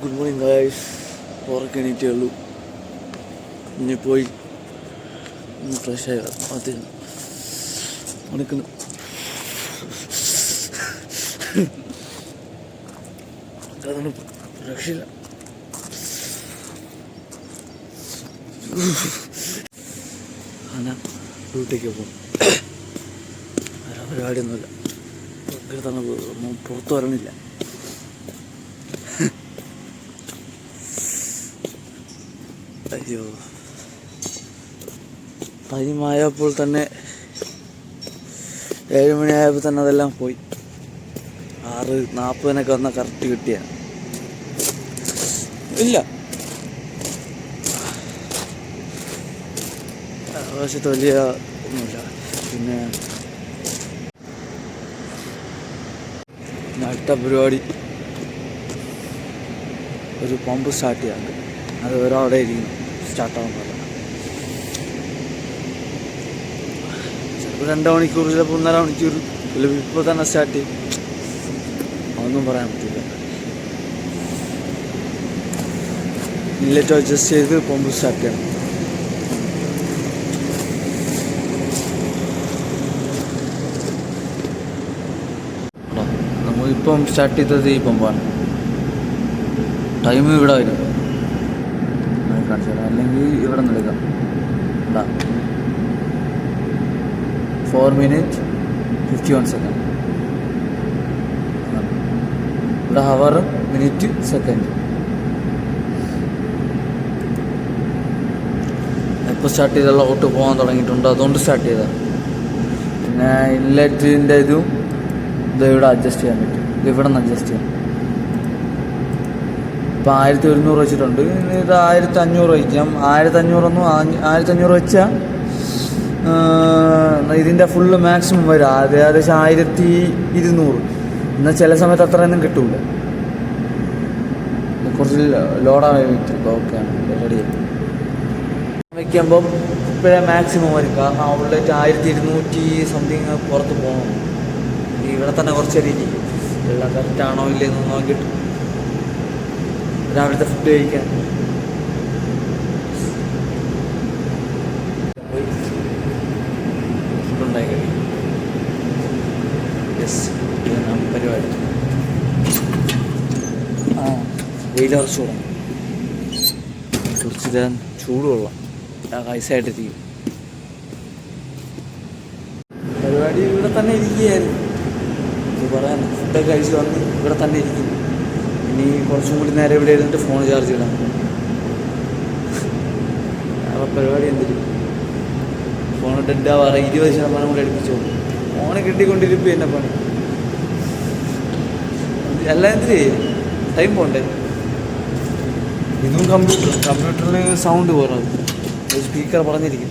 Good morning guys. ഉറക്കം എണീറ്റേ ഉള്ളൂ. ഇനി പോയി ഒന്ന് ഫ്രഷ് ആയി ആദ്യം ഉണക്കുന്നു. അതൊന്നും രക്ഷയില്ല. ഞാൻ ഡ്യൂട്ടിക്ക് പോകും. വേറെ പരിപാടിയൊന്നുമില്ല. പുറത്തു വരണില്ല. അയ്യോ, ടൈമായപ്പോൾ തന്നെ 7 മണിയായപ്പോൾ തന്നെ അതെല്ലാം പോയി. 6:40 വന്ന കറക്റ്റ് കിട്ടിയ ഇല്ല. ആവശ്യത്തെ വലിയ ഒന്നുമില്ല. പിന്നെ അടുത്ത പരിപാടി ഒരു പമ്പ് സ്റ്റാർട്ട് ചെയ്യാറുണ്ട്. അത് ഒരാളുടെ ഇരിക്കുന്നു, സ്റ്റാർട്ടാവാൻ പോലെ. ചിലപ്പോൾ 2 മണിക്കൂർ, ചിലപ്പോൾ 1.5 മണിക്കൂർ, ചിലപ്പോൾ ഇപ്പോൾ തന്നെ സ്റ്റാർട്ട് ചെയ്യും. അതൊന്നും പറയാൻ പറ്റില്ല. ഇൻലെറ്റ് അഡ്ജസ്റ്റ് ചെയ്ത് പമ്പ് സ്റ്റാർട്ട് ചെയ്യണം. നമ്മളിപ്പം സ്റ്റാർട്ട് ചെയ്തത് ഈ പമ്പാണ്. ടൈം ഇവിടെ വരും, കാണിച്ചു തരാം. അല്ലെങ്കിൽ ഇവിടെ നിന്ന് എടുക്കാം. 4 minutes 51 seconds. ഇവിടെ ഹവർ, മിനിറ്റ്, സെക്കൻഡ്. എപ്പോൾ സ്റ്റാർട്ട് ചെയ്തുള്ള ഓട്ട് പോകാൻ തുടങ്ങിയിട്ടുണ്ട്, അതുകൊണ്ട് സ്റ്റാർട്ട് ചെയ്താൽ. പിന്നെ ഇൻലെറ്റിൻ്റെ ഇതും ഇത് ഇവിടെ അഡ്ജസ്റ്റ് ചെയ്യാൻ പറ്റും. ഇത് ഇവിടെ നിന്ന് അഡ്ജസ്റ്റ് ചെയ്യാം. ഇപ്പം 1100 വെച്ചിട്ടുണ്ട്. ഇത് 1500 വയ്ക്കാം. 1500 വെച്ചാൽ ഇതിൻ്റെ ഫുള്ള് മാക്സിമം വരും. ഏകദേശം 1200. എന്നാൽ ചില സമയത്ത് അത്രയൊന്നും കിട്ടൂല. കുറച്ച് ലോഡായി വെക്കും. ഓക്കെയാണ്, റെഡിയായി വയ്ക്കുമ്പം ഇപ്പോഴേ മാക്സിമം വരും. കാരണം അവിടെ 1200 സംതിങ് പുറത്ത് പോകണം. ഇവിടെ തന്നെ കുറച്ച് രീതി എല്ലാം കറക്റ്റാണോ ഇല്ലെന്ന് നോക്കിയിട്ട് രാവിലത്തെ ഫുഡ് കഴിക്കാൻ ഫുഡുണ്ടായി കഴിയും. യെസ്, ഇതാണ് പരിപാടി. വെയിലറച്ച് തുടങ്ങി. കുറച്ച് തരാൻ ചൂടുകൊള്ളാം. ഐസായിട്ടിരിക്കും. പരിപാടി ഇവിടെ തന്നെ ഇരിക്കുകയായിരുന്നു. ഇത് പറയാൻ ഫുഡൊക്കെ കഴിച്ച് വന്ന് ഇവിടെ തന്നെ ഇരിക്കുന്നു. ഇനി കുറച്ചും കൂടി നേരം ഇവിടെ ഇരുന്നിട്ട് ഫോൺ ചാർജ് ഇടാം. അപ്പം പരിപാടി എന്തിനും ഫോൺ ഡെഡാവാറ് 20% കൂടെ എടുപ്പിച്ചോ. ഫോണ് കിട്ടിക്കൊണ്ടിരിക്കും. എന്നെ പണി എല്ലാം എന്തിന് ടൈം പോണ്ടേ. ഇതും കമ്പ്യൂട്ടറിൽ സൗണ്ട് കുറവ്. സ്പീക്കർ പറഞ്ഞിരിക്കും.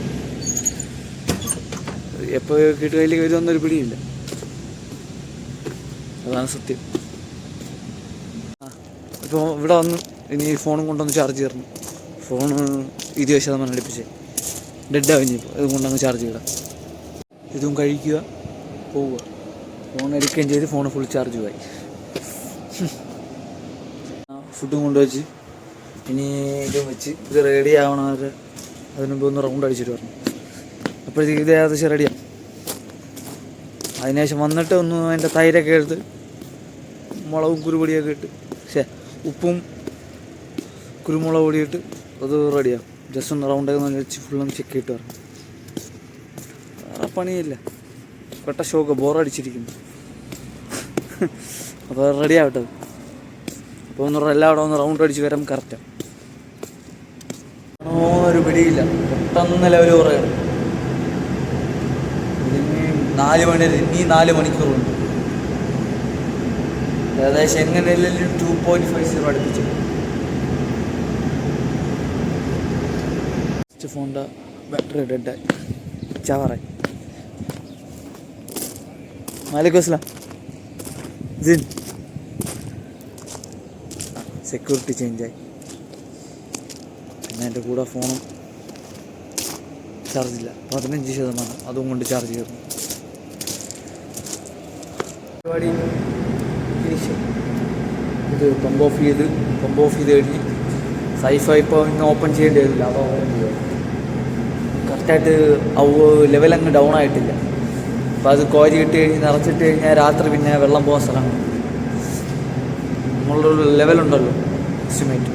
എപ്പോൾ കിട്ടുകയിലേക്ക് വരുമെന്നൊരു പിടിയില്ല. അതാണ് സത്യം. ഇപ്പോൾ ഇവിടെ വന്ന് ഇനി ഫോണും കൊണ്ടൊന്ന് ചാർജ് ചെയ്യണം. ഫോണ് 20% അടുപ്പിച്ച് ഡെഡാവിഞ്ഞപ്പോൾ ഇത് കൊണ്ടങ്ങ് ചാർജ് ചെയ്യണം. ഇതും കഴിക്കുക, പോവുക. ഫോൺ എടുക്കുകയും ചെയ്ത് ഫോൺ ഫുൾ ചാർജ് ആയി. ഫുഡും കൊണ്ടുവച്ച് ഇനി ഇതും വെച്ച് ഇത് റെഡി ആവണവരെ അതിന് മുമ്പ് ഒന്ന് റൗണ്ട് അടിച്ചിട്ട് വരണം. അപ്പോഴത്തേക്ക് ഇത് ഏകദേശം റെഡിയാണ്. അതിനുശേഷം വന്നിട്ട് ഒന്ന് അതിൻ്റെ തൈരൊക്കെ എടുത്ത് മുളകും കുരുപൊടിയൊക്കെ ഇട്ട് ഉപ്പും കുരുമുളക് പൊടിയിട്ട് അത് റെഡിയാകും. ജസ്റ്റ് ഒന്ന് റൗണ്ടൊക്കെ ഒന്ന് വെച്ച് ഫുള്ളും ചെക്ക് ഇട്ട് വരണം. വേറെ പണിയില്ല. പെട്ട ഷോക്ക് ബോറടിച്ചിരിക്കുന്നു. അപ്പോൾ റെഡി ആവട്ടെ. അപ്പോൾ എല്ലാവരും ഒന്ന് റൗണ്ട് അടിച്ച് വരാൻ കറക്റ്റാണ്. ഒരു പിടിയില്ല. പെട്ടെന്ന് ലെവൽ കുറയാണ്. ഇനി 4 മണിക്കൂറുണ്ട്. ഏകദേശം എങ്ങനെയല്ലെങ്കിലും 2.50 അടുപ്പിച്ചു. ഫോണിൻ്റെ ബാറ്ററി ഡെഡായി ചവറായി. വാലേക്കും അസ്സലാം. ജിൻ സെക്യൂരിറ്റി ചേഞ്ചായി. പിന്നെ എൻ്റെ കൂടെ ഫോണും ചാർജില്ല. 15%. അതും കൊണ്ട് ചാർജ് ചെയ്തു. പരിപാടി ഫിനിഷ്. ഇത് പമ്പ് ഓഫ് ചെയ്ത് കഴിഞ്ഞ് സൈഫ ഇപ്പോൾ ഇന്ന് ഓപ്പൺ ചെയ്യേണ്ടി വരില്ല, അത് ഓപ്പൺ ചെയ്യുക. കറക്റ്റായിട്ട് ലെവൽ അങ്ങ് ഡൗൺ ആയിട്ടില്ല. അപ്പോൾ അത് കോരി ഇട്ട് കഴിഞ്ഞ് നിറച്ചിട്ട് കഴിഞ്ഞാൽ രാത്രി പിന്നെ വെള്ളം പോകാൻ സ്ഥലമാണ്. നമ്മളൊരു ലെവലുണ്ടല്ലോ എസ്റ്റിമേറ്റ്,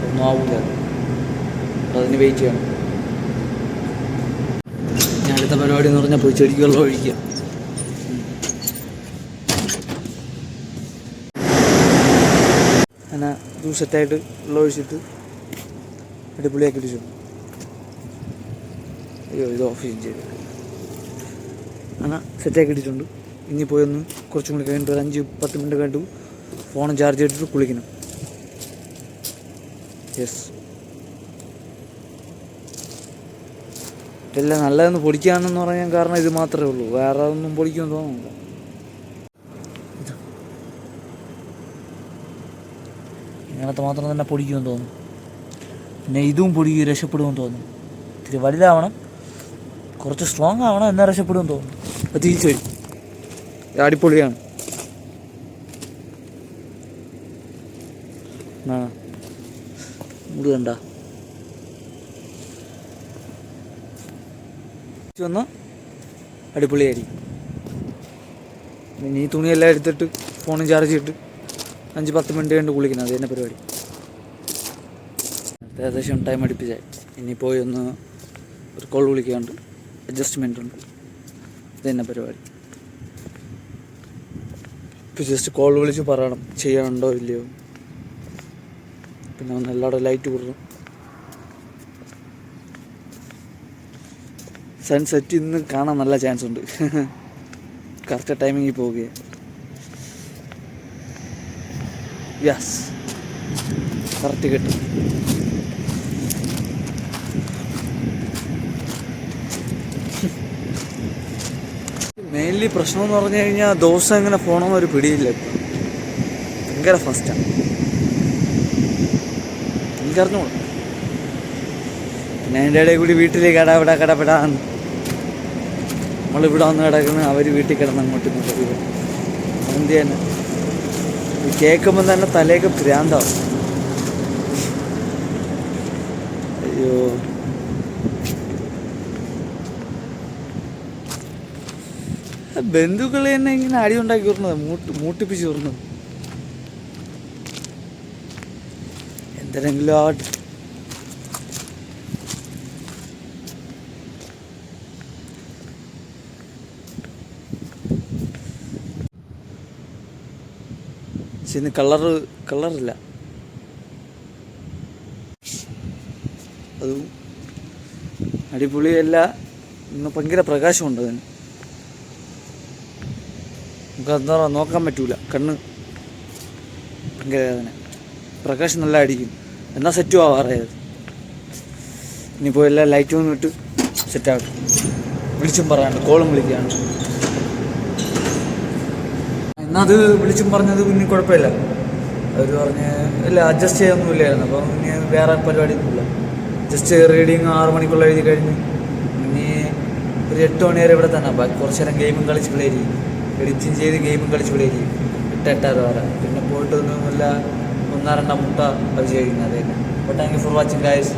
ഒന്നും ആവില്ല, അതിന് വെയിറ്റ് ചെയ്യണം. ഞാൻ അടുത്ത പരിപാടി എന്ന് പറഞ്ഞാൽ പോയി ചെടിക്ക് വെള്ളം ഒഴിക്കുക. അങ്ങനെ ഇത് സെറ്റായിട്ട് വെള്ളം ഒഴിച്ചിട്ട് അടിപൊളിയാക്കി ഇടിച്ചു. അയ്യോ ഇത് ഓഫ് ചെയ്ത് അങ്ങനെ സെറ്റാക്കി ഇട്ടിട്ടുണ്ട്. ഇനി പോയി ഒന്ന് കുറച്ചും കൂടി കഴിഞ്ഞിട്ട് ഒരു 5-10 മിനിറ്റ് കഴിഞ്ഞിട്ട് ഫോൺ ചാർജ് ചെയ്തിട്ട് കുളിക്കണം. യെസ്, ഇതെല്ലാം നല്ലതെന്ന് പൊടിക്കാനെന്ന് പറയാൻ കാരണം ഇത് മാത്രമേ ഉള്ളൂ, വേറെ ഒന്നും പൊടിക്കുമെന്ന് തോന്നുന്നില്ല. ഇങ്ങനത്തെ മാത്രം തന്നെ പൊടിക്കുമെന്ന് തോന്നുന്നു. പിന്നെ ഇതും പൊടിക്ക് രക്ഷപ്പെടുമെന്ന് തോന്നുന്നു. ഇത്തിരി വലുതാവണം, കുറച്ച് സ്ട്രോങ് ആവണം, എന്നാൽ രക്ഷപ്പെടുമെന്ന് തോന്നുന്നു. അത് തിരിച്ചു വരും. അടിപൊളിയാണ്. മുടി കണ്ട വന്ന് അടിപൊളിയായിരിക്കും. ഇനി ഈ തുണിയെല്ലാം എടുത്തിട്ട് ഫോണും ചാർജ് ചെയ്തിട്ട് 5-10 മിനിറ്റ് കഴിഞ്ഞ് കുളിക്കണം. അത് തന്നെ പരിപാടി. ഏകദേശം ടൈം അടുപ്പിച്ചായി. ഇനി പോയി ഒന്ന് ഒരു കോൾ വിളിക്കാണ്ട് അഡ്ജസ്റ്റ്മെൻ്റ് ഉണ്ട്. ഇത് തന്നെ പരിപാടി. ഇപ്പോൾ ജസ്റ്റ് കോൾ വിളിച്ച് പറയണം ചെയ്യാനുണ്ടോ ഇല്ലയോ. പിന്നെ ഒന്ന് എല്ലാവരും ലൈറ്റ് കൊടുക്കണം. സൺസെറ്റ് ഇന്ന് കാണാൻ നല്ല ചാൻസ് ഉണ്ട്. കറക്റ്റ് ടൈമിങ്ങിൽ പോവുകയാണ്. യെസ്, കറക്റ്റ് കിട്ടും. മെയിൻലി പ്രശ്നം എന്ന് പറഞ്ഞു കഴിഞ്ഞാൽ ദിവസം എങ്ങനെ പോകണമെന്ന് ഒരു പിടിയില്ല. ഇപ്പം ഭയങ്കര ഫാസ്റ്റാണ്, എനിക്കറിഞ്ഞോളൂ. പിന്നെ അതിൻ്റെ ഇടയിൽ കൂടി വീട്ടിൽ കടപെടാന്ന് നമ്മളിവിടെ വന്ന് കിടക്കുന്നത്, അവർ വീട്ടിൽ കിടന്ന് അങ്ങോട്ടും ഇങ്ങോട്ടും. എന്ത് തന്നെ കേൾക്കുമ്പോൾ തന്നെ തലയൊക്കെ ഭ്രാന്താവും. അയ്യോ, ബന്ധുക്കൾ തന്നെ ഇങ്ങനെ അടി ഉണ്ടാക്കി വിടുന്നത്, മൂട്ടിപ്പിച്ച് വിടുന്നത്. എന്തെങ്കിലും ആവട്ടെ. പക്ഷെ ഇന്ന് കളറില്ല. അതും അടിപൊളിയല്ല. ഇന്ന് ഭയങ്കര പ്രകാശമുണ്ട് അതിന്. നമുക്കെന്താ നോക്കാൻ പറ്റൂല, കണ്ണ് ഭയങ്കര വേദന. പ്രകാശം നല്ല അടിക്കും, എന്നാൽ സെറ്റും ആവാറായത്. ഇനിയിപ്പോൾ എല്ലാം ലൈറ്റും ഒന്നും ഇട്ട് സെറ്റാകട്ടെ. വിളിച്ചും പറയാണ്ട് കോളും വിളിക്കുകയാണ്. അത് വിളിച്ചും പറഞ്ഞത് പിന്നെ കുഴപ്പമില്ല. അവർ പറഞ്ഞ് ഇല്ല അഡ്ജസ്റ്റ് ചെയ്യാനൊന്നുമില്ലായിരുന്നു. അപ്പം ഇനി വേറെ പരിപാടിയൊന്നുമില്ല. ജസ്റ്റ് റീഡിങ് 6 മണിക്കുള്ള എഴുതി കഴിഞ്ഞ് ഇനി ഒരു 8 മണി വരെ ഇവിടെ തന്നെ. ബാക്കി കുറച്ച് നേരം ഗെയിമും കളിച്ച് പിള്ളേരിക്കും, എഡിറ്റിങ് ചെയ്ത് ഗെയിമും കളിച്ച് പിള്ളേരിക്കും. 8-8:30 വരെ. പിന്നെ പോയിട്ട് ഒന്നും നല്ല 1-2 മുട്ട അടിച്ച് കഴിക്കുന്നത്. അത് തന്നെ. But thank you for watching guys.